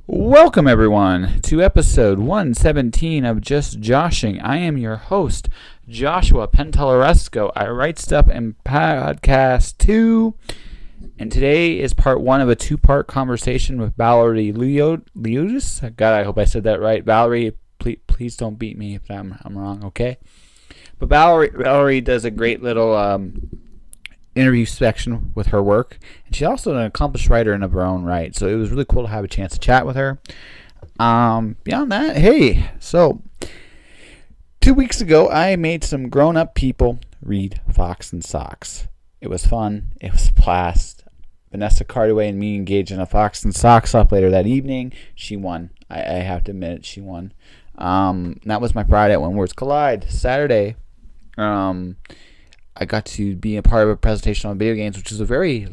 Welcome, everyone, to episode 117 of Just Joshing. I am your host, Joshua Penteleresco. I write stuff in podcast 2, and today is part 1 of a 2-part conversation with Valerie Lioudis. God, I hope I said that right. Valerie, please don't beat me if I'm wrong, okay? But Valerie does a great little interview section with her work, and she's also an accomplished writer in her own right, so it was really cool to have a chance to chat with her. Beyond that, hey, so 2 weeks ago I made some grown-up people read Fox and Socks. It was fun. It was a blast. Vanessa Cardaway and me engaged in a Fox and Socks up later that evening. She won. I have to admit it, she won. That was my Friday at When Words Collide. Saturday, I got to be a part of a presentation on video games, which is a very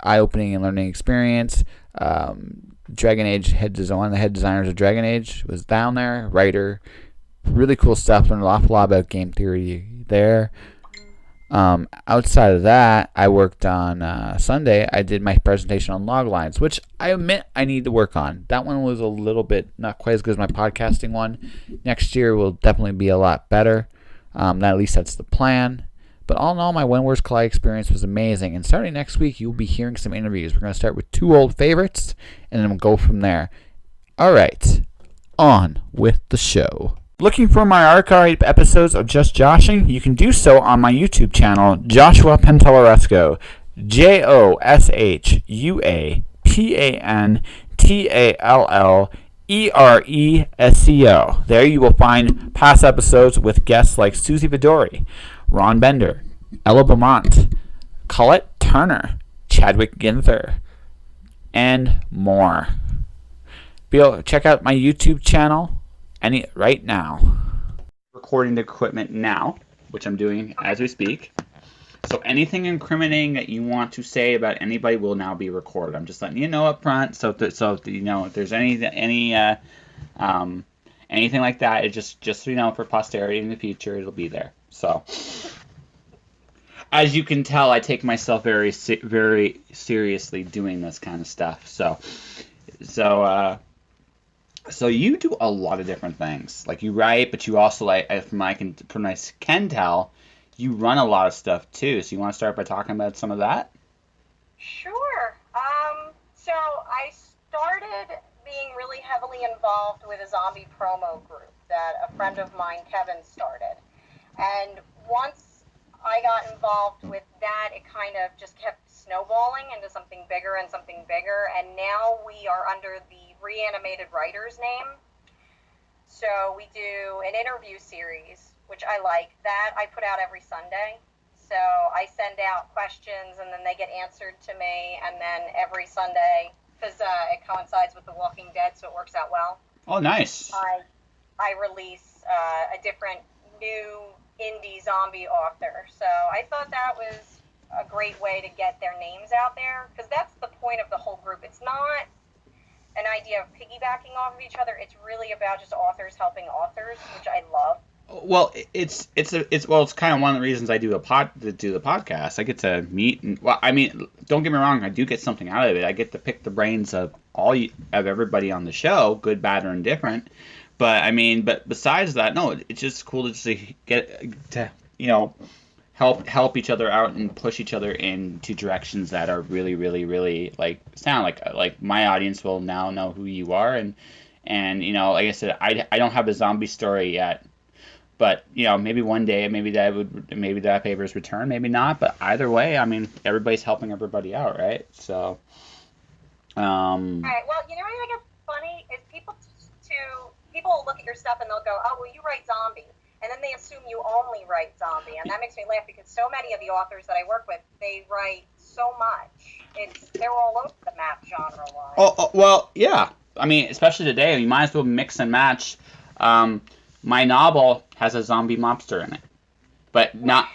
eye-opening and learning experience. Dragon Age one of the head designers of Dragon Age was down there, writer, really cool stuff. Learned an awful lot about game theory there. Outside of that, I worked on Sunday. I did my presentation on log lines, which I admit I need to work on. That one was a little bit not quite as good as my podcasting one. Next year will definitely be a lot better. At least that's the plan. But all in all, my When Words Collide experience was amazing. And starting next week, you'll be hearing some interviews. We're going to start with 2 old favorites, and then we'll go from there. All right, on with the show. Looking for my archived episodes of Just Joshing? You can do so on my YouTube channel, Joshua Penteleresco, JOSHUAPANTALLERESCO. There you will find past episodes with guests like Susie Vidori, Ron Bender, Ella Beaumont, Colette Turner, Chadwick Ginther, and more. Check out my YouTube channel right now. Recording the equipment now, which I'm doing as we speak. So anything incriminating that you want to say about anybody will now be recorded. I'm just letting you know up front, so you know if there's anything like that, it just so you know, for posterity in the future, it'll be there. So, as you can tell, I take myself very seriously doing this kind of stuff. So you do a lot of different things. Like you write, but you also, from I can tell, you run a lot of stuff too. So you want to start by talking about some of that? Sure. So I started being really heavily involved with a zombie promo group that a friend of mine, Kevin, started. And once I got involved with that, it kind of just kept snowballing into something bigger. And now we are under the Reanimated Writers name. So we do an interview series, which I like. That I put out every Sunday. So I send out questions and then they get answered to me. And then every Sunday, because it coincides with The Walking Dead, so it works out well. Oh, nice. I release a different new indie zombie author. So I thought that was a great way to get their names out there, because that's the point of the whole group. It's not an idea of piggybacking off of each other. It's really about just authors helping authors, which I love. Well, it's kind of one of the reasons I do the podcast. I get to meet don't get me wrong, I do get something out of it. I get to pick the brains of everybody on the show, good, bad, or indifferent. But besides that, no, it's just cool to just get to help each other out and push each other into directions that are really, really, really sound like my audience will now know who you are, and like I said, I don't have a zombie story yet, but maybe one day, maybe that favors return, maybe not, but either way, everybody's helping everybody out, right? So. All right. Well, I think it's funny is people will look at your stuff and they'll go, oh, well, you write zombie. And then they assume you only write zombie. And that makes me laugh because so many of the authors that I work with, they write so much. They're all over the map genre-wise. Oh, well, yeah. Especially today, you might as well mix and match. My novel has a zombie mobster in it. But not...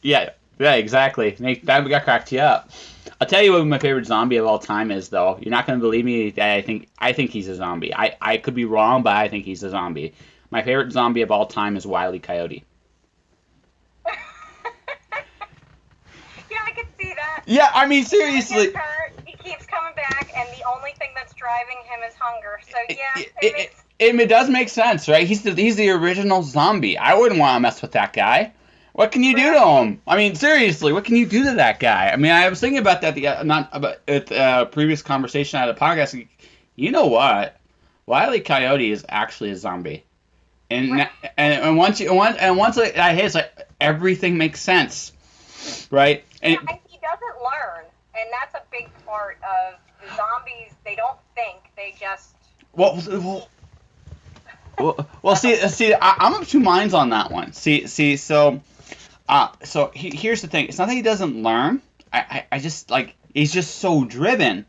Yeah, exactly. That cracked you up. I'll tell you what my favorite zombie of all time is, though. You're not going to believe me that I think he's a zombie. I could be wrong, but I think he's a zombie. My favorite zombie of all time is Wile E. Coyote. Yeah, I could see that. Yeah, seriously. He keeps coming back, and the only thing that's driving him is hunger. So yeah, it does make sense, right? He's the original zombie. I wouldn't want to mess with that guy. What can you do to him? I mean, seriously, what can you do to that guy? I mean, I was thinking about that not about at previous conversation at a podcast. You know what? Wile Coyote is actually a zombie, and once I hit, it's like everything makes sense, right? And he doesn't learn, and that's a big part of the zombies. They don't think; they just well. See, I'm of two minds on that one. So here's the thing. It's not that he doesn't learn. I just he's just so driven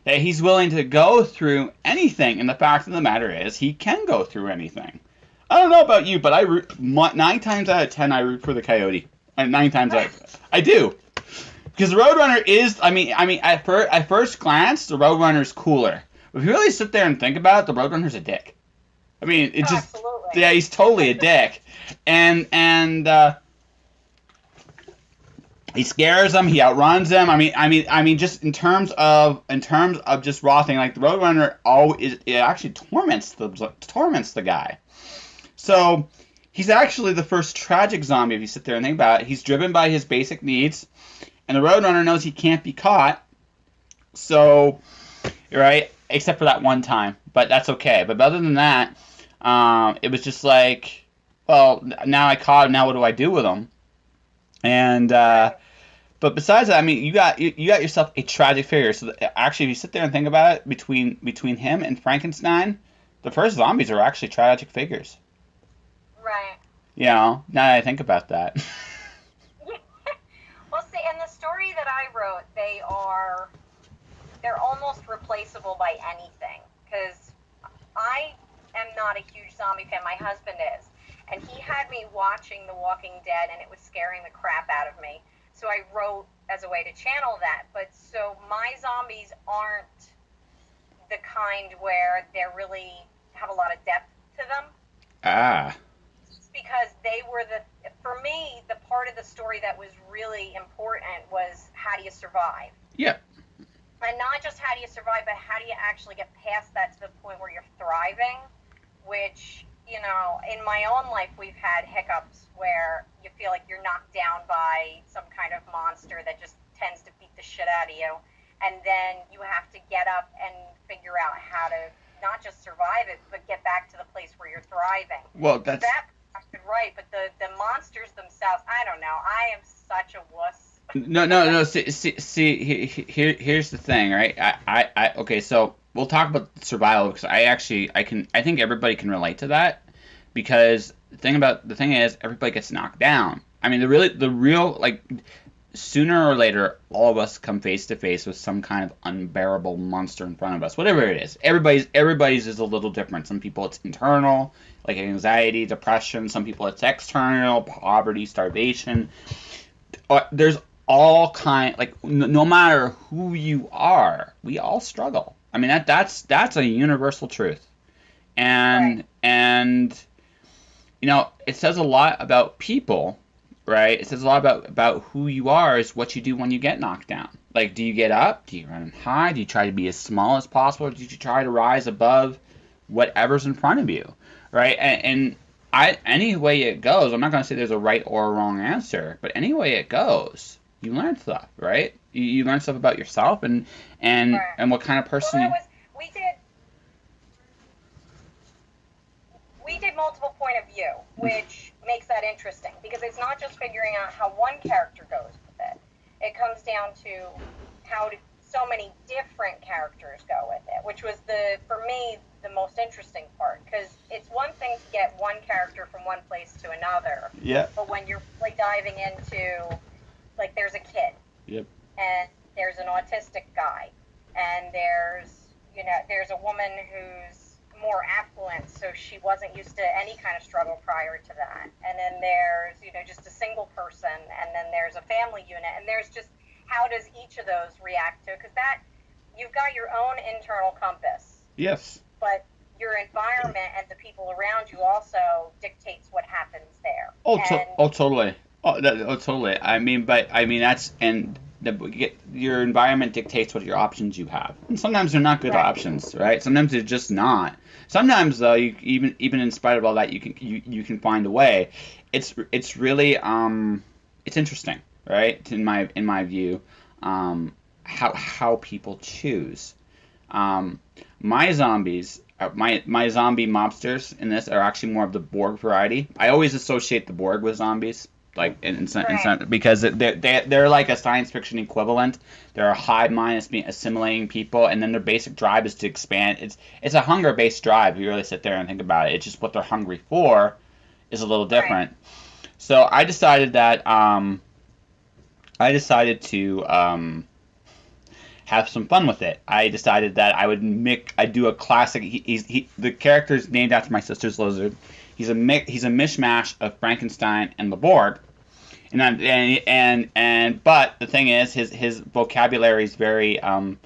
that he's willing to go through anything. And the fact of the matter is, he can go through anything. I don't know about you, but 9 times out of 10, I root for the coyote. And 9 times I do, because the Roadrunner is. I mean, at first glance, the Roadrunner's cooler. But if you really sit there and think about it, the Roadrunner's a dick. I mean, it just absolutely. Yeah, he's totally a dick, and he scares them. He outruns them. I mean, just in terms of just raw thing, like the Roadrunner, it actually torments the guy. So he's actually the first tragic zombie if you sit there and think about it. He's driven by his basic needs, and the Roadrunner knows he can't be caught. So, right, except for that one time, but that's okay. But other than that, it was just like, well, now I caught him. Now what do I do with him? And but besides that, I mean, you got yourself a tragic figure. So actually, if you sit there and think about it, between him and Frankenstein, the first zombies are actually tragic figures. Right. You know, now that I think about that. Well, see, in the story that I wrote, they're almost replaceable by anything, because I am not a huge zombie fan. My husband is. And he had me watching The Walking Dead, and it was scaring the crap out of me. So I wrote as a way to channel that. But so my zombies aren't the kind where they really have a lot of depth to them. Ah. It's because for me, the part of the story that was really important was, how do you survive? Yeah. And not just how do you survive, but how do you actually get past that to the point where you're thriving, which, you know, in my own life, we've had hiccups where you feel like you're knocked down by some kind of monster that just tends to beat the shit out of you. And then you have to get up and figure out how to not just survive it, but get back to the place where you're thriving. Well, that's right. But the monsters themselves, I don't know. I am such a wuss. No. See, here's the thing, right? Okay, so we'll talk about survival, because I think everybody can relate to that, because the thing is, everybody gets knocked down. I mean, the real, like, sooner or later, all of us come face to face with some kind of unbearable monster in front of us, whatever it is. Everybody's is a little different. Some people it's internal, like anxiety, depression. Some people it's external, poverty, starvation. There's all kind, like, no matter who you are, we all struggle. I mean, that's a universal truth, and you know, it says a lot about people, right? It says a lot about who you are is what you do when you get knocked down. Like, do you get up? Do you run high? Do you try to be as small as possible? Or do you try to rise above whatever's in front of you, right? And any way it goes, I'm not going to say there's a right or a wrong answer, but any way it goes, you learn stuff, right? You learn stuff about yourself and what kind of person we did multiple point of view, which makes that interesting, because it's not just figuring out how one character goes with it. It comes down to how so many different characters go with it, which was for me the most interesting part, because it's one thing to get one character from one place to another. Yeah. But when you're like diving into, like, there's a kid. Yep. And there's an autistic guy, and there's a woman who's more affluent, so she wasn't used to any kind of struggle prior to that. And then there's, just a single person, and then there's a family unit, and there's just, how does each of those react to? Because you've got your own internal compass. Yes. But your environment and the people around you also dictates what happens there. Totally. Totally. I mean, that's, and your environment dictates what your options you have, and sometimes they're not good options, right? Sometimes they're just not. Sometimes though, you even in spite of all that, you can find a way. It's really it's interesting, right? In my view, how people choose. My zombies, my zombie mobsters in this are actually more of the Borg variety. I always associate the Borg with zombies, like in some, because they're like a science fiction equivalent. They're a hive mind that's being assimilating people, and then their basic drive is to expand. It's a hunger based drive. If you really sit there and think about it, it's just what they're hungry for is a little different. Right. So I decided that to have some fun with it. I decided that I'd do a classic. The character's named after my sister's lizard. He's a mishmash of Frankenstein and the Borg, but the thing is, his vocabulary is very, I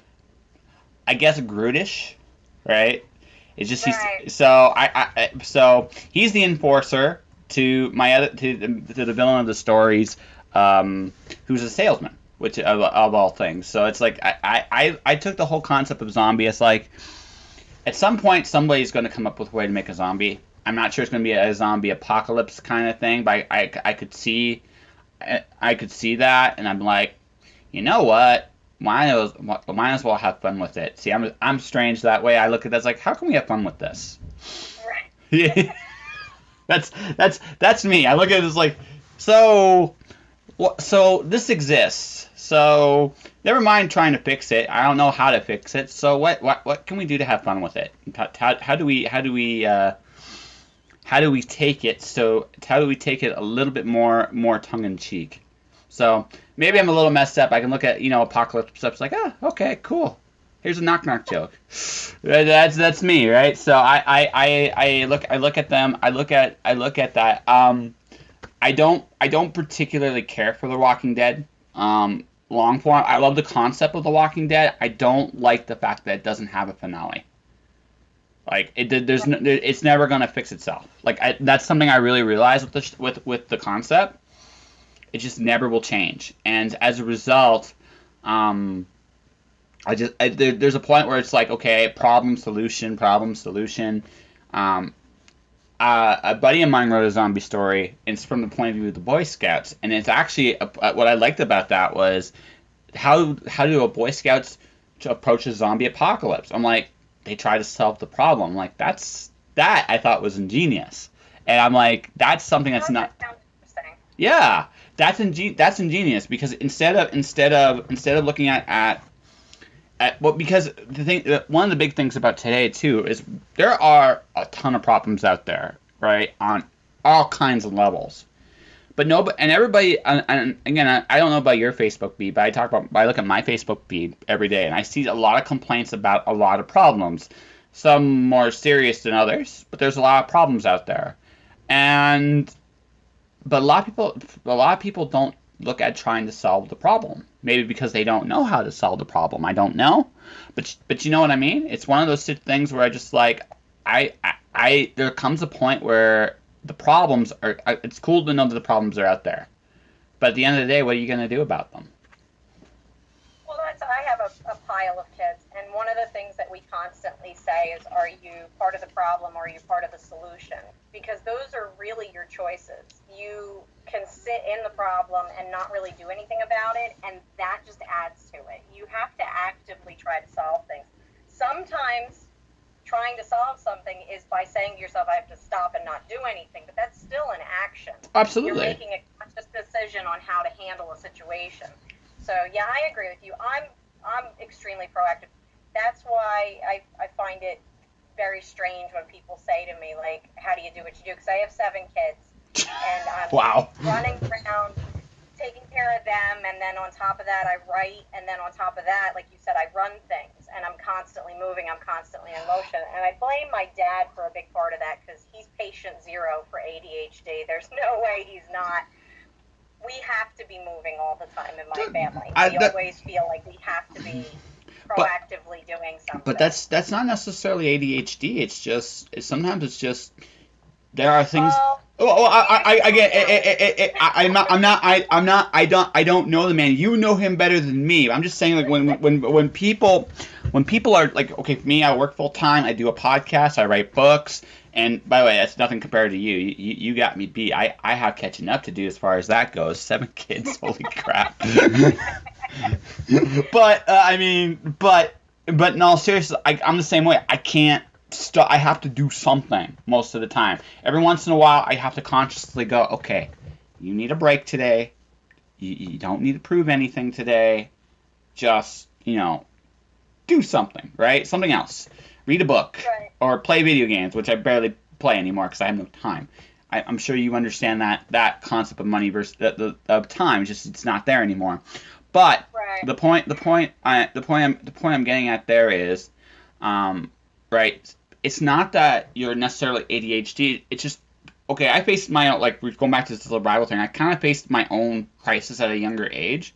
guess, Grootish, right? It's just so he's the enforcer to the villain of the stories, who's a salesman. Which of all things. So it's like I took the whole concept of zombie as like, at some point somebody's going to come up with a way to make a zombie. I'm not sure it's going to be a zombie apocalypse kind of thing, but I could see that, and I'm like, you know what? Might as well have fun with it. See, I'm strange that way. I look at that as like, how can we have fun with this? Right. Yeah. That's me. I look at it as like, so this exists. So never mind trying to fix it. I don't know how to fix it. So what can we do to have fun with it? How do we take it? So how do we take it a little bit more tongue in cheek? So maybe I'm a little messed up. I can look at apocalypse stuff. It's like, oh, okay, cool. Here's a knock joke. That's me, right? So I look at them. I look at that. I don't particularly care for The Walking Dead. Long form. I love the concept of The Walking Dead. I don't like the fact that it doesn't have a finale. Like it's never gonna fix itself. Like that's something I really realized with the concept. It just never will change, and as a result, there's a point where it's like, okay, problem solution. A buddy of mine wrote a zombie story, and it's from the point of view of the Boy Scouts, and it's actually what I liked about that was how do a Boy Scouts to approach a zombie apocalypse? I'm like, they try to solve the problem. I'm like, that I thought was ingenious, and I'm like, that's something that's not. That sounds interesting. Yeah, that's ingenious, because instead of looking at because one of the big things about today too is there are a ton of problems out there, right, on all kinds of levels. But everybody, and again, I don't know about your Facebook feed, but I look at my Facebook feed every day, and I see a lot of complaints about a lot of problems, some more serious than others, but there's a lot of problems out there, but a lot of people don't look at trying to solve the problem. Maybe because they don't know how to solve the problem. I don't know, but you know what I mean. It's one of those things where I just like there comes a point where the problems are. It's cool to know that the problems are out there, but at the end of the day, what are you going to do about them? Well, I have a pile of kids, and one of the things that we constantly say is, are you part of the problem or are you part of the solution? Because those are really your choices. You can sit in the problem and not really do anything about it, and that just adds to it. You have to actively try to solve things. Sometimes trying to solve something is by saying to yourself, I have to stop and not do anything, but that's still an action. Absolutely. You're making a conscious decision on how to handle a situation. So yeah, I agree with you. I'm extremely proactive. That's why I find it very strange when people say to me, like, how do you do what you do? Because I have 7 kids, and I'm running around taking care of them, and then on top of that I write, and then on top of that, like you said, I run things, and I'm constantly moving, I'm constantly in motion, and I blame my dad for a big part of that, because he's patient zero for ADHD. There's no way he's not. We have to be moving all the time in my family. We always feel like we have to be proactively doing something. But that's not necessarily ADHD. Sometimes it's just there are things. Oh, I don't know the man. You know him better than me. I'm just saying, like, when people are like, okay, for me, I work full time. I do a podcast. I write books. And by the way, that's nothing compared to you. You got me beat. I have catching up to do as far as that goes. 7 kids, holy crap. But I mean, but in all seriousness, I'm the same way. I can't. I have to do something most of the time. Every once in a while, I have to consciously go, okay, you need a break today. You don't need to prove anything today. Just, do something, right? Something else. Read a book. Right. Or play video games, which I barely play anymore because I have no time. I'm sure you understand that concept of money versus of time. It's not there anymore. But right. the point I'm getting at there is, right? It's not that you're necessarily ADHD. It's just, okay, I faced my own, like, going back to this survival thing, I kind of faced my own crisis at a younger age.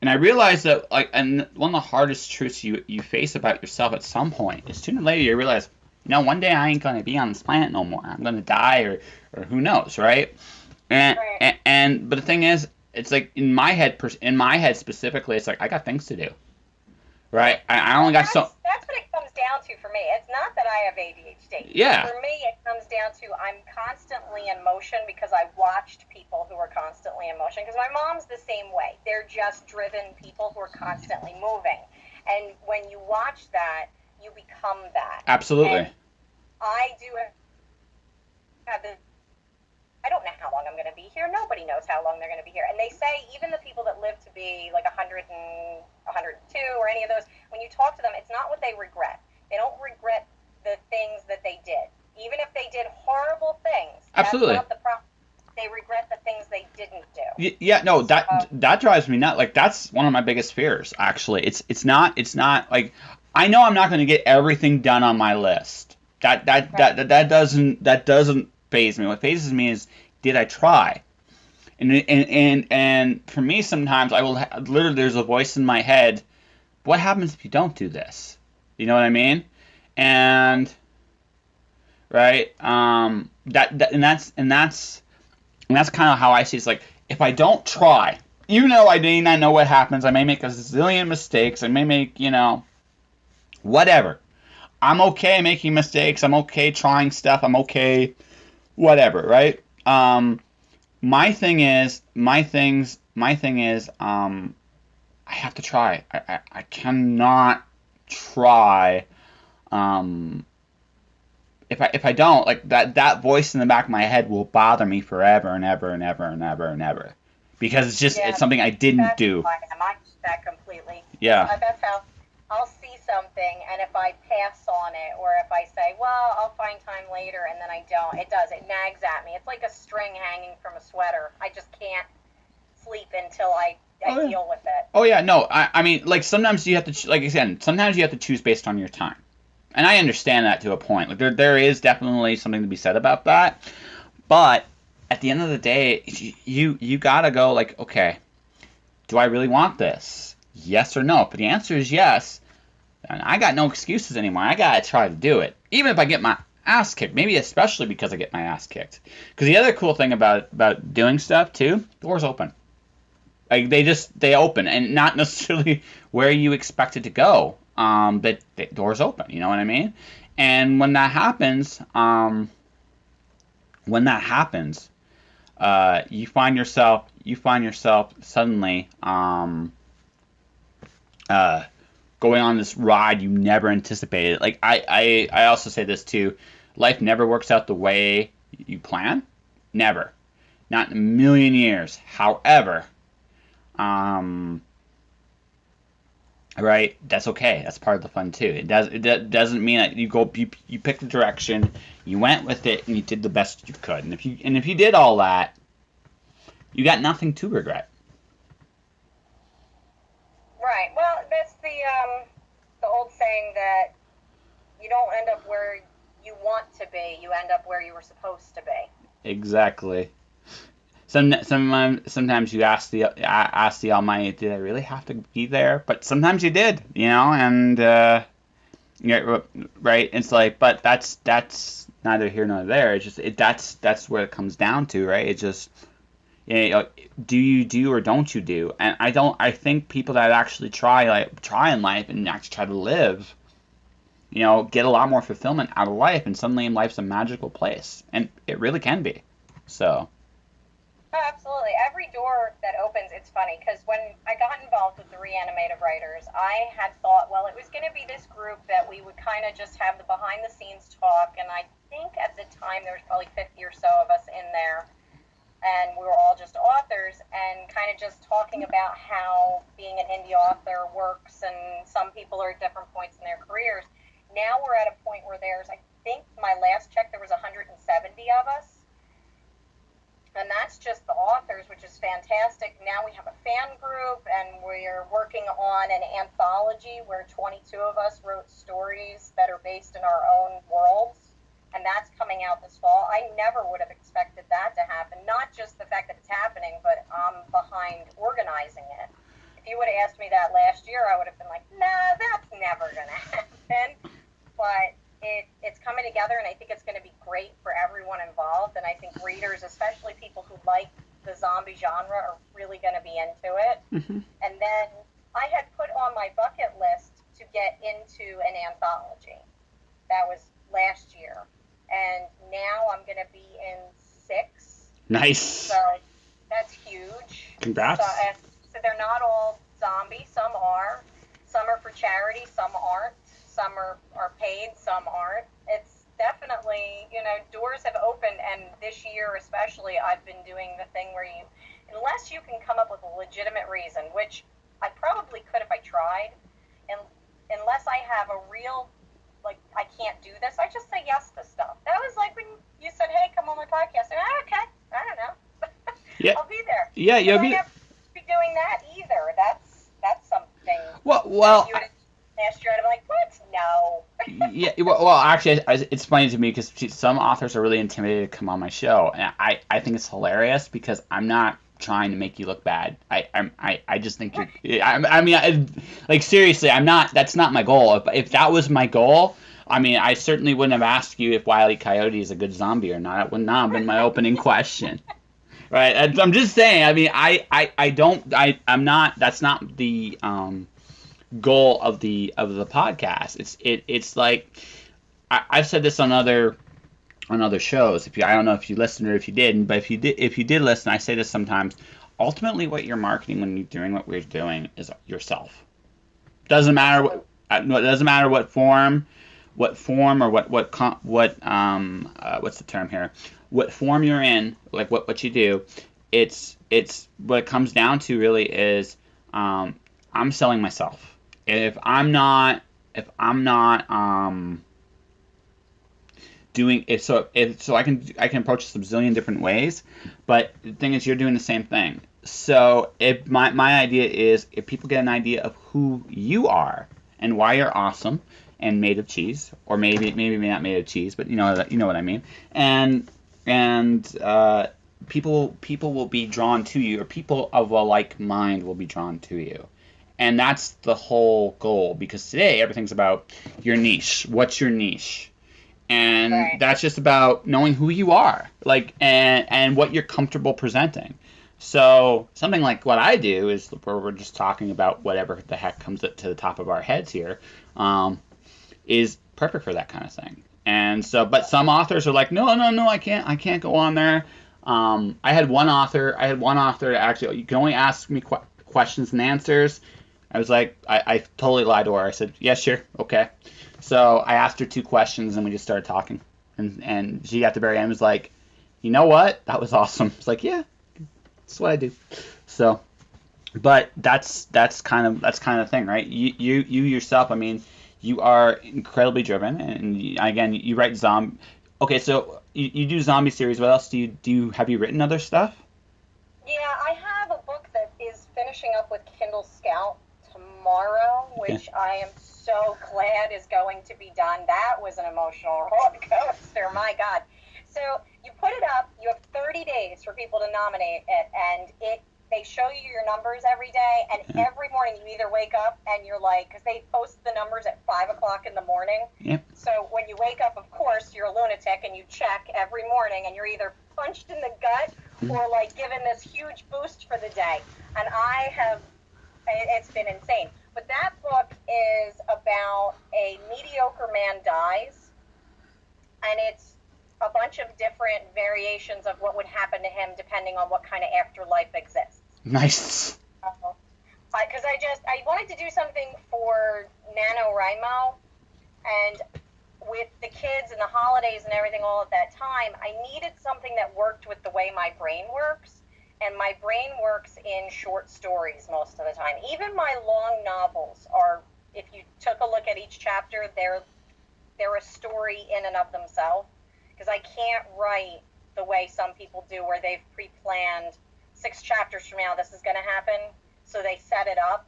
And I realized that, like, and one of the hardest truths you face about yourself at some point is sooner or later you realize, one day I ain't going to be on this planet no more. I'm going to die or who knows, right? But the thing is, it's like in my head specifically, it's like I got things to do. Right? I only got so. That's what it comes down to for me. It's not that I have ADHD. Yeah. For me, it comes down to I'm constantly in motion because I watched people who are constantly in motion. Because my mom's the same way. They're just driven people who are constantly moving. And when you watch that, you become that. Absolutely. And I do have this. I don't know how long I'm going to be here. Nobody knows how long they're going to be here. And they say even the people that live to be like 100 and 102 or any of those, when you talk to them, it's not what they regret. They don't regret the things that they did. Even if they did horrible things, absolutely. That's not the problem. They regret the things they didn't do. Yeah, no, that drives me nuts. Like, that's one of my biggest fears, actually. It's not like, I know I'm not going to get everything done on my list. That doesn't faze me. What phases me is, did I try? And for me, sometimes I will literally, there's a voice in my head. What happens if you don't do this? You know what I mean? And right, and that's kind of how I see it. It's like, if I don't try, I may not know what happens. I may make a zillion mistakes. I may make whatever. I'm okay making mistakes. I'm okay trying stuff. I'm okay, whatever, right? My thing is, I have to try. I cannot try. If I don't, like, that voice in the back of my head will bother me forever and ever and ever and ever and ever, because it's just it's something I didn't do. I that completely. Yeah. That's how I'll see something, and if I pass on it, or if I say, well, I'll find time later, and then I don't, it nags at me. It's like a string hanging from a sweater. I just can't sleep until I deal with it. Oh yeah, no, I mean, like, sometimes you have to, like I said, sometimes you have to choose based on your time. And I understand that to a point. Like, there is definitely something to be said about that. But at the end of the day, you gotta go, like, okay, do I really want this? Yes or no? But the answer is yes. And I got no excuses anymore. I gotta try to do it, even if I get my ass kicked. Maybe especially because I get my ass kicked. Because the other cool thing about doing stuff too, doors open. Like, they open, and not necessarily where you expect it to go. But the doors open. You know what I mean? And when that happens, you find yourself suddenly going on this ride you never anticipated. Like, I also say this too. Life never works out the way you plan. Never. Not in a million years. However, right, that's okay. That's part of the fun too. It doesn't mean that you picked the direction, you went with it, and you did the best you could. And if you did all that, you got nothing to regret. Right. Well, that's the old saying that you don't end up where you want to be. You end up where you were supposed to be. Exactly. Sometimes you ask the Almighty, did I really have to be there? But sometimes you did, and right. It's like, but that's neither here nor there. It's just that's where it comes down to, right? It's just, you know, do you do or don't you do? And I think people that actually try in life and actually try to live, you know, get a lot more fulfillment out of life, and suddenly life's a magical place, and it really can be. So. Oh, absolutely. Every door that opens, it's funny, because when I got involved with the Reanimative Writers, I had thought, well, it was going to be this group that we would kind of just have the behind-the-scenes talk, and I think at the time there was probably 50 or so of us in there, and we were all just authors, and kind of just talking about how being an indie author works, and some people are at different points in their careers. Now we're at a point where there's, I think my last check, there was 170 of us. And that's just the authors, which is fantastic. Now we have a fan group, and we're working on an anthology where 22 of us wrote stories that are based in our own worlds, and that's coming out this fall. I never would have expected that to happen. Not just the fact that it's happening, but I'm behind organizing it. If you would have asked me that last year, I would have been like, nah, that's never going to happen. But it's coming together, and I think it's going to be great for everyone involved. And I think readers, especially people who like the zombie genre, are really going to be into it. Mm-hmm. And then I had put on my bucket list to get into an anthology. That was last year. And now I'm going to be in 6. Nice. So that's huge. Congrats. So they're not all zombies. Some are. Some are for charity. Some aren't. Some are paid, some aren't. It's definitely, you know, doors have opened, and this year especially, I've been doing the thing where you, unless you can come up with a legitimate reason, which I probably could if I tried, and unless I have a real, like, I can't do this, I just say yes to stuff. That was like when you said, hey, come on my podcast. And okay, I don't know. Yeah. I'll be there. Yeah, you'll be. I have to be doing that either. That's something. Well. You would last year, I'd be like, what? No. Yeah, well, actually, it's funny to me because some authors are really intimidated to come on my show, and I think it's hilarious because I'm not trying to make you look bad. I just think you're. I mean, like seriously, I'm not. That's not my goal. If that was my goal, I mean, I certainly wouldn't have asked you if Wile E. Coyote is a good zombie or not. That would not have been my opening question. Right? I'm just saying. I mean, I'm not. That's not the goal of the podcast. It's like I've said this on other shows. I don't know if you listened or if you didn't, but if you did listen, I say this sometimes. Ultimately, what you're marketing when you're doing what we're doing is yourself. Doesn't matter what form or what's the term here? What form you're in, like what you do. It's what it comes down to really is I'm selling myself. If I'm not doing it, so I can approach this a bazillion different ways, but the thing is you're doing the same thing. So if my idea is if people get an idea of who you are and why you're awesome and made of cheese, or maybe not made of cheese, but you know what I mean, and people will be drawn to you, or people of a like mind will be drawn to you. And that's the whole goal, because today everything's about your niche. What's your niche? And right. That's just about knowing who you are, like, and what you're comfortable presenting. So something like what I do is where we're just talking about whatever the heck comes to the top of our heads here, is perfect for that kind of thing. And so, but some authors are like, no, I can't go on there. I had one author actually, you can only ask me questions and answers. I was like, I totally lied to her. I said, yeah, sure, okay. So I asked her 2 questions, and we just started talking. And she at the very end was like, you know what? That was awesome. It's like, yeah, that's what I do. So, but that's kind of the thing, right? You yourself, I mean, you are incredibly driven, and again, you write zombie. Okay, so you do zombie series. What else do you have you written other stuff? Yeah, I have a book that is finishing up with Kindle Scout tomorrow, which I am so glad is going to be done. That was an emotional roller coaster, my God. So you put it up, you have 30 days for people to nominate it, and they show you your numbers every day, and every morning you either wake up and you're like, because they post the numbers at 5 o'clock in the morning. Yep. So when you wake up, of course, you're a lunatic, and you check every morning, and you're either punched in the gut or like given this huge boost for the day. And it's been insane. But that book is about a mediocre man dies, and it's a bunch of different variations of what would happen to him depending on what kind of afterlife exists. Nice. Because I wanted to do something for NaNoWriMo, and with the kids and the holidays and everything all at that time, I needed something that worked with the way my brain works, and my brain works in short stories most of the time. Even my long novels are, if you took a look at each chapter, they're a story in and of themselves. Because I can't write the way some people do, where they've pre-planned 6 chapters from now this is going to happen, so they set it up.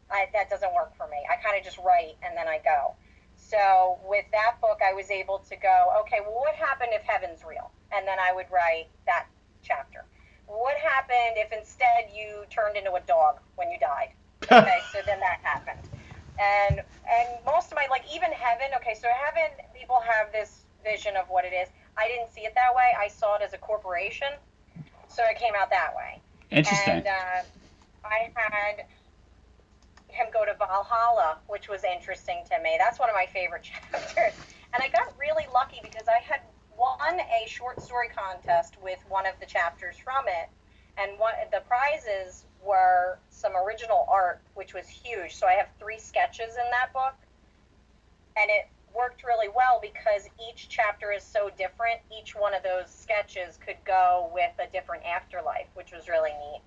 That doesn't work for me. I kind of just write and then I go. So with that book, I was able to go, okay, well, what happened if heaven's real? And then I would write that chapter. What happened if instead you turned into a dog when you died? Okay, so then that happened. And most of my, like, even heaven, okay, so heaven, people have this vision of what it is. I didn't see it that way. I saw it as a corporation, so it came out that way. Interesting. And I had him go to Valhalla, which was interesting to me. That's one of my favorite chapters. And I got really lucky because I had won a short story contest with one of the chapters from it, and the prizes were some original art, which was huge. So I have 3 sketches in that book, and it worked really well because each chapter is so different. Each one of those sketches could go with a different afterlife, which was really neat.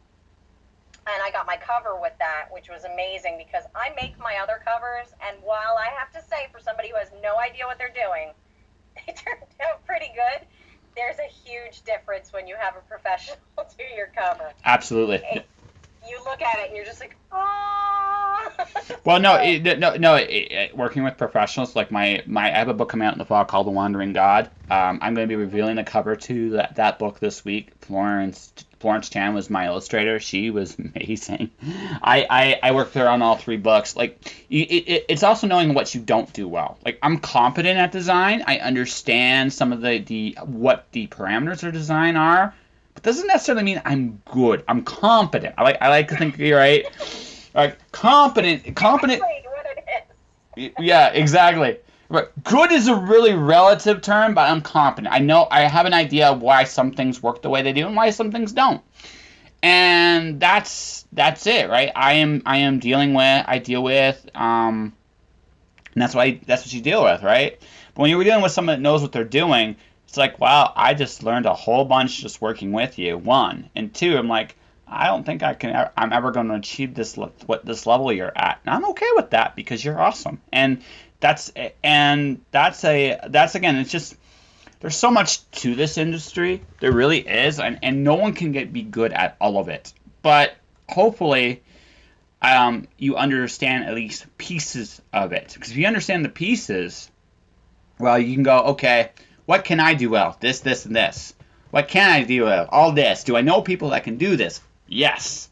And I got my cover with that, which was amazing because I make my other covers, and while I have to say, for somebody who has no idea what they're doing, they turned out pretty good. There's a huge difference when you have a professional do your cover. Absolutely. You look at it and you're just like, oh. Well, no, working with professionals, like I have a book coming out in the fall called The Wandering God. I'm going to be revealing the cover to that book this week. Florence Chan was my illustrator. She was amazing. I worked with her on all 3 books. Like, it's also knowing what you don't do well. Like, I'm competent at design. I understand some of what the parameters of design are, but doesn't necessarily mean I'm good. I'm competent. I like to think you're right. Like, competent. Exactly what it is. Yeah, exactly. Right. Good is a really relative term, but I'm competent. I have an idea of why some things work the way they do and why some things don't. And that's it, right? I deal with, and that's what you deal with, right? But when you're dealing with someone that knows what they're doing, it's like, wow, I just learned a whole bunch just working with you. 1, and 2, I'm like, I don't think I'm ever going to achieve this level you're at. And I'm okay with that because you're awesome. And that's again, it's just, there's so much to this industry. There really is, and no one can be good at all of it. But hopefully, you understand at least pieces of it. Because if you understand the pieces, well, you can go, okay, what can I do well? This, and this. What can I do well? All this. Do I know people that can do this? Yes.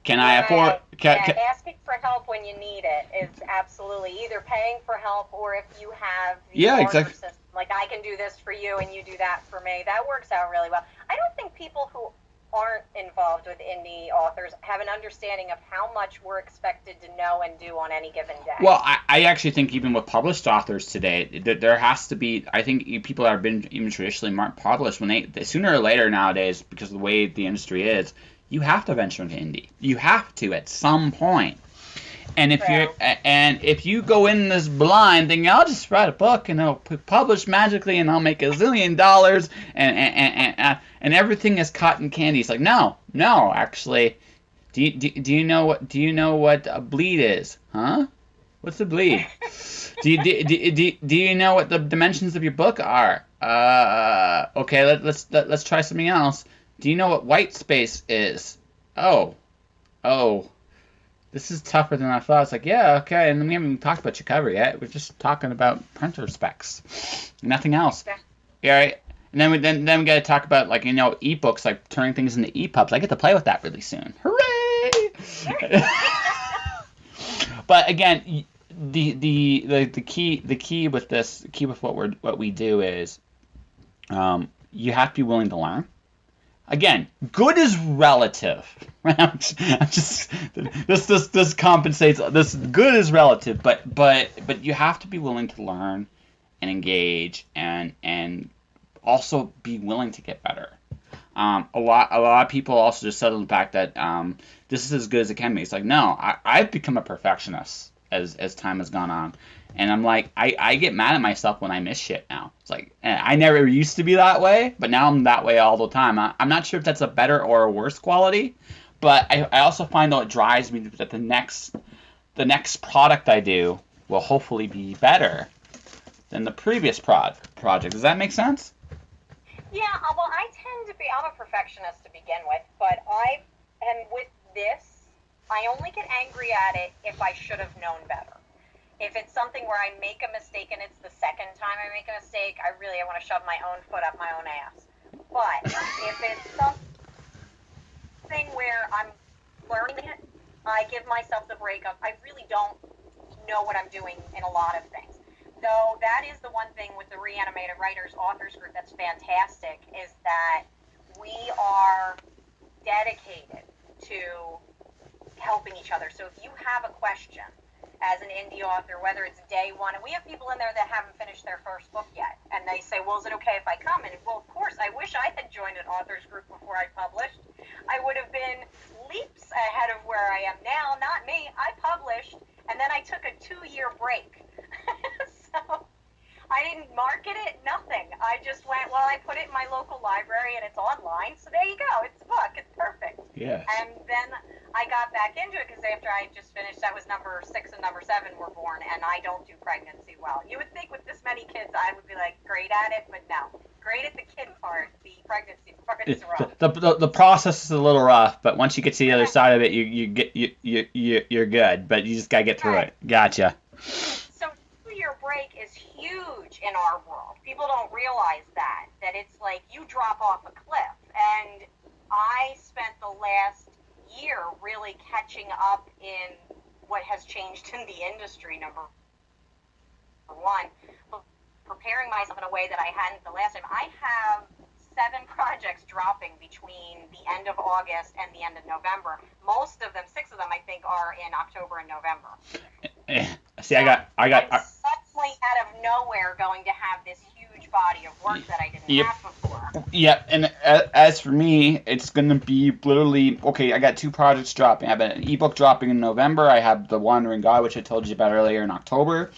Can I afford? Asking for help when you need it is absolutely either paying for help, or if you have the exactly. system, like I can do this for you and you do that for me. That works out really well. I don't think people who aren't involved with indie authors have an understanding of how much we're expected to know and do on any given day. Well, I actually think even with published authors today, there has to be, I think people that have been even traditionally published, when they sooner or later nowadays, because of the way the industry is, you have to venture into indie. You have to at some point. And if you go in this blind thinking, I'll just write a book and it'll publish magically and I'll make $1 zillion and everything is cotton candy. It's like, no, actually, do you know what a bleed is? Huh? What's a bleed? do you know what the dimensions of your book are? Okay, let's try something else. Do you know what white space is? Oh. This is tougher than I thought. It's like, yeah, okay, and we haven't even talked about your cover yet. We're just talking about printer specs. Nothing else. Yeah, right? And then we got to talk about, like, ebooks, like turning things into EPUBs. I get to play with that really soon. Hooray! But again, the key with what we do is, you have to be willing to learn. Again, good is relative. This compensates. This good is relative, but you have to be willing to learn and engage and also be willing to get better. A lot of people also just settle on the fact that this is as good as it can be. It's like, no, I've become a perfectionist as time has gone on. And I'm like, I get mad at myself when I miss shit now. It's like, I never used to be that way, but now I'm that way all the time. I'm not sure if that's a better or a worse quality, but I also find, though, it drives me that the next product I do will hopefully be better than the previous project. Does that make sense? Yeah, well, I'm a perfectionist to begin with, but with this, I only get angry at it if I should have known better. If it's something where I make a mistake and it's the second time I make a mistake, I want to shove my own foot up my own ass. But if it's something where I'm learning it, I give myself the break of, I really don't know what I'm doing in a lot of things. Though that is the one thing with the Reanimated Writers Authors Group that's fantastic, is that we are dedicated to helping each other. So if you have a question as an indie author, whether it's day one, and we have people in there that haven't finished their first book yet, and they say, well, is it okay if I come? And, well, of course, I wish I had joined an authors group before I published. I would have been leaps ahead of where I am now. Not me. I published, and then I took a 2-year break. So I didn't market it, nothing. I just went, well, I put it in my local library, and it's online, so there you go. It's a book. It's perfect. Yes. And then I got back into it because after I just finished, that was number 6 and number 7 were born, and I don't do pregnancy well. You would think with this many kids I would be like great at it, but no. Great at the kid part. The pregnancy part is rough. The process is a little rough, but once you get to the other side of it, you're good. But you just gotta get through it. Gotcha. So 2-year break is huge in our world. People don't realize that it's like you drop off a cliff. And I spent the last year really catching up in what has changed in the industry, number one, preparing myself in a way that I hadn't the last time. I have 7 projects dropping between the end of August and the end of November. Most of them, 6 of them, I think, are in October and November. See, I got. I'm suddenly out of nowhere going to have this huge body of work that I didn't have before. Yeah, and as for me, it's going to be literally, okay, I got 2 projects dropping. I have an ebook dropping in November. I have The Wandering God, which I told you about earlier, in October.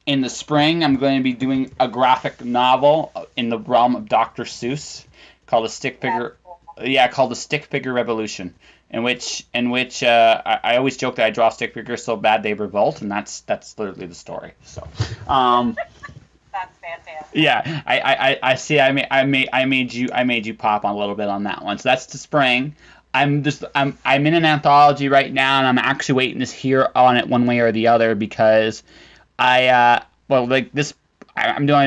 In the spring, I'm going to be doing a graphic novel in the realm of Dr. Seuss called The Stick Figure. Yeah, called The Stick Figure Revolution, in which I always joke that I draw stick figures so bad they revolt, and that's literally the story. So, That's fantastic. Yeah, I see. I made you pop on a little bit on that one. So that's the spring. I'm in an anthology right now, and I'm actually waiting to hear on it one way or the other because I'm going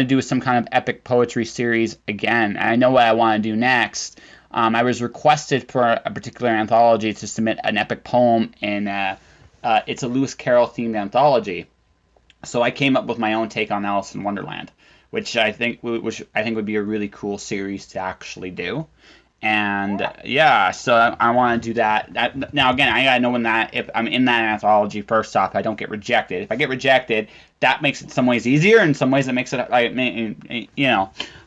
to do some kind of epic poetry series again. I know what I want to do next. I was requested for a particular anthology to submit an epic poem, and it's a Lewis Carroll themed anthology. So I came up with my own take on Alice in Wonderland, which I think would be a really cool series to actually do. And so I want to do that. Now again, I gotta know if I'm in that anthology. First off, I don't get rejected. If I get rejected, that makes it in some ways easier, and in some ways it makes it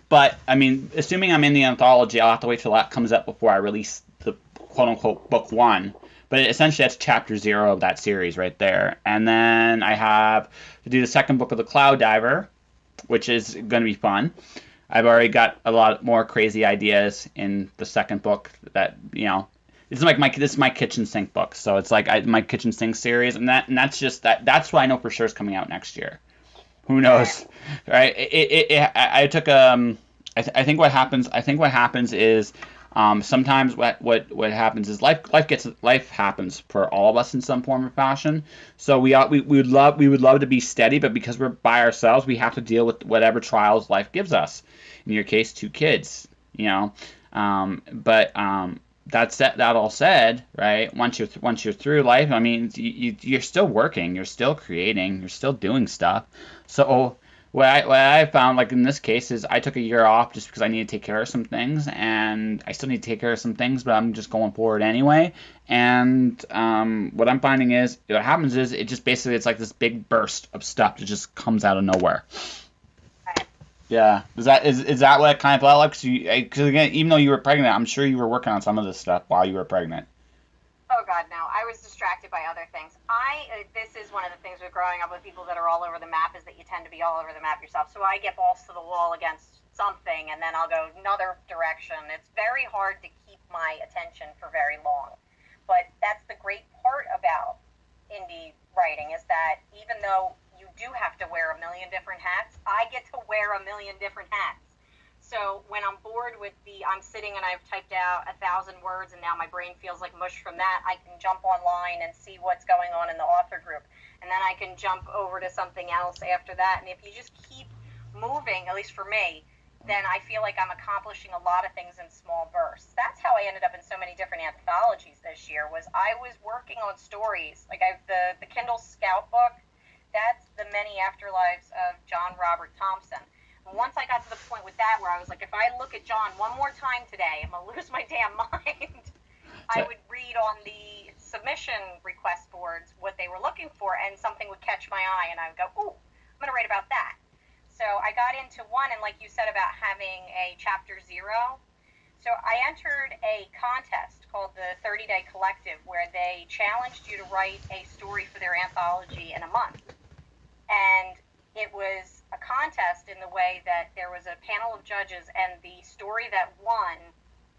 But I mean, assuming I'm in the anthology, I'll have to wait till that comes up before I release the quote unquote book 1. But essentially, that's chapter 0 of that series right there. And then I have to do the second book of The Cloud Diver, which is going to be fun. I've already got a lot more crazy ideas in the second book that, this is my kitchen sink book. So it's like my kitchen sink series, and that's just that. That's what I know for sure is coming out next year. Who knows, right? I think what happens is Sometimes what happens is life happens for all of us in some form or fashion. So we would love to be steady, but because we're by ourselves, we have to deal with whatever trials life gives us. In your case, 2 kids, you know. But that all said, right? Once you're through life, I mean, you're still working, you're still creating, you're still doing stuff. So what I found, like in this case, is I took a year off just because I need to take care of some things, and I still need to take care of some things, but I'm just going forward anyway. And what I'm finding is, what happens is, it just basically, it's like this big burst of stuff that just comes out of nowhere. Yeah, is that what it kind of felt like? Because again, even though you were pregnant, I'm sure you were working on some of this stuff while you were pregnant. Oh God, no! I was distracted by other things. This is one of the things with growing up with people that are all over the map, is that you tend to be all over the map yourself. So I get balls to the wall against something, and then I'll go another direction. It's very hard to keep my attention for very long. But that's the great part about indie writing, is that even though you do have to wear a million different hats, I get to wear a million different hats. So when I'm bored with I'm sitting and I've typed out 1,000 words and now my brain feels like mush from that, I can jump online and see what's going on in the author group. And then I can jump over to something else after that. And if you just keep moving, at least for me, then I feel like I'm accomplishing a lot of things in small bursts. That's how I ended up in so many different anthologies this year, was I was working on stories. Like the Kindle Scout book, that's The Many Afterlives of John Robert Thompson. Once I got to the point with that where I was like, if I look at John one more time today, I'm going to lose my damn mind. I would read on the submission request boards what they were looking for, and something would catch my eye, and I would go, ooh, I'm going to write about that. So I got into one, and like you said about having a chapter 0, so I entered a contest called the 30-Day Collective, where they challenged you to write a story for their anthology in a month. And it was a contest in the way that there was a panel of judges, and the story that won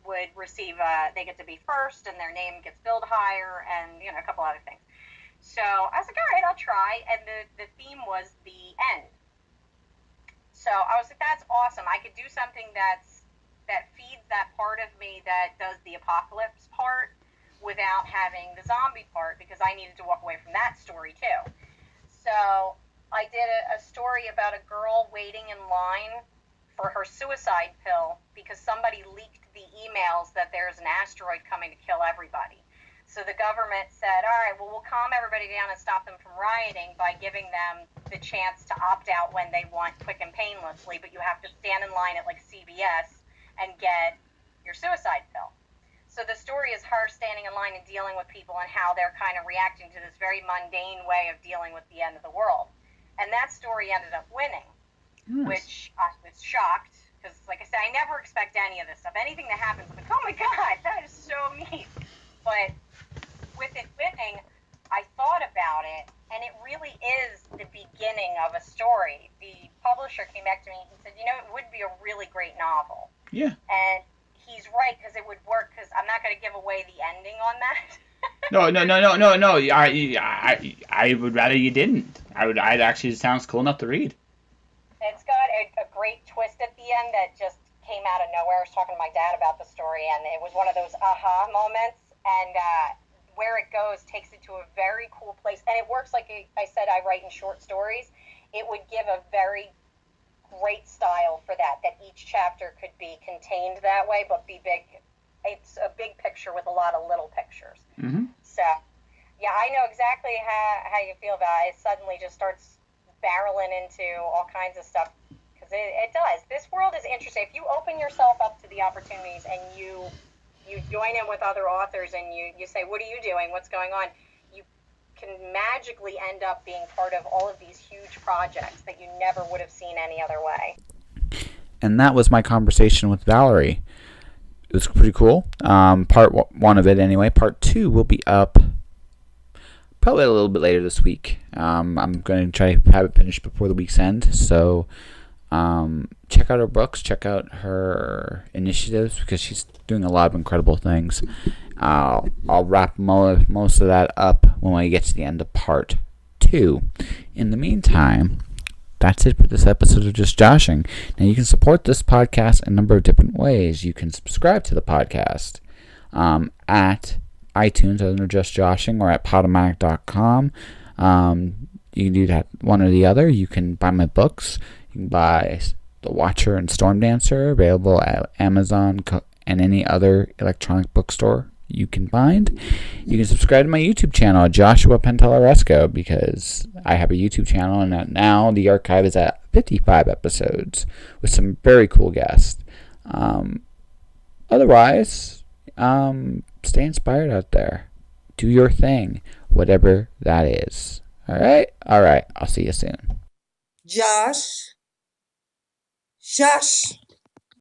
would receive they get to be first, and their name gets billed higher, and a couple other things. So I was like, all right, I'll try. And the theme was the end. So I was like, that's awesome. I could do something that feeds that part of me that does the apocalypse part without having the zombie part, because I needed to walk away from that story too. So I did a story about a girl waiting in line for her suicide pill because somebody leaked the emails that there's an asteroid coming to kill everybody. So the government said, all right, well, we'll calm everybody down and stop them from rioting by giving them the chance to opt out when they want, quick and painlessly, but you have to stand in line at like CVS and get your suicide pill. So the story is her standing in line and dealing with people and how they're kind of reacting to this very mundane way of dealing with the end of the world. And that story ended up winning, which I was shocked, because, like I said, I never expect any of this stuff. Anything that happens, I'm like, oh my God, that is so neat. But with it winning, I thought about it, and it really is the beginning of a story. The publisher came back to me and he said, it would be a really great novel. Yeah. And he's right, because it would work, because I'm not going to give away the ending on that. No. I would rather you didn't. I'd actually, it sounds cool enough to read. It's got a great twist at the end that just came out of nowhere. I was talking to my dad about the story, and it was one of those aha moments. And where it goes takes it to a very cool place. And it works like I said, I write in short stories. It would give a very great style for that each chapter could be contained that way, but be big. It's a big picture with a lot of little pictures. Mm-hmm. So, yeah, I know exactly how you feel about it. It suddenly just starts barreling into all kinds of stuff, because it does. This world is interesting. If you open yourself up to the opportunities and you join in with other authors and you say, what are you doing? What's going on? You can magically end up being part of all of these huge projects that you never would have seen any other way. And that was my conversation with Valerie. It was pretty cool. Part 1 of it anyway. Part 2 will be up probably a little bit later this week. I'm going to try to have it finished before the week's end. So check out her books. Check out her initiatives, because she's doing a lot of incredible things. I'll wrap most of that up when we get to the end of part 2. In the meantime, that's it for this episode of Just Joshing. Now, you can support this podcast in a number of different ways. You can subscribe to the podcast at iTunes under Just Joshing or at podomatic.com. You can do that one or the other. You can buy my books. You can buy The Watcher and Storm Dancer, available at Amazon and any other electronic bookstore you can find. You can subscribe to my YouTube channel, Joshua Pentellaresco, because I have a YouTube channel, and now the archive is at 55 episodes with some very cool guests. Otherwise, stay inspired out there. Do your thing, whatever that is. All right? All right. I'll see you soon. Josh.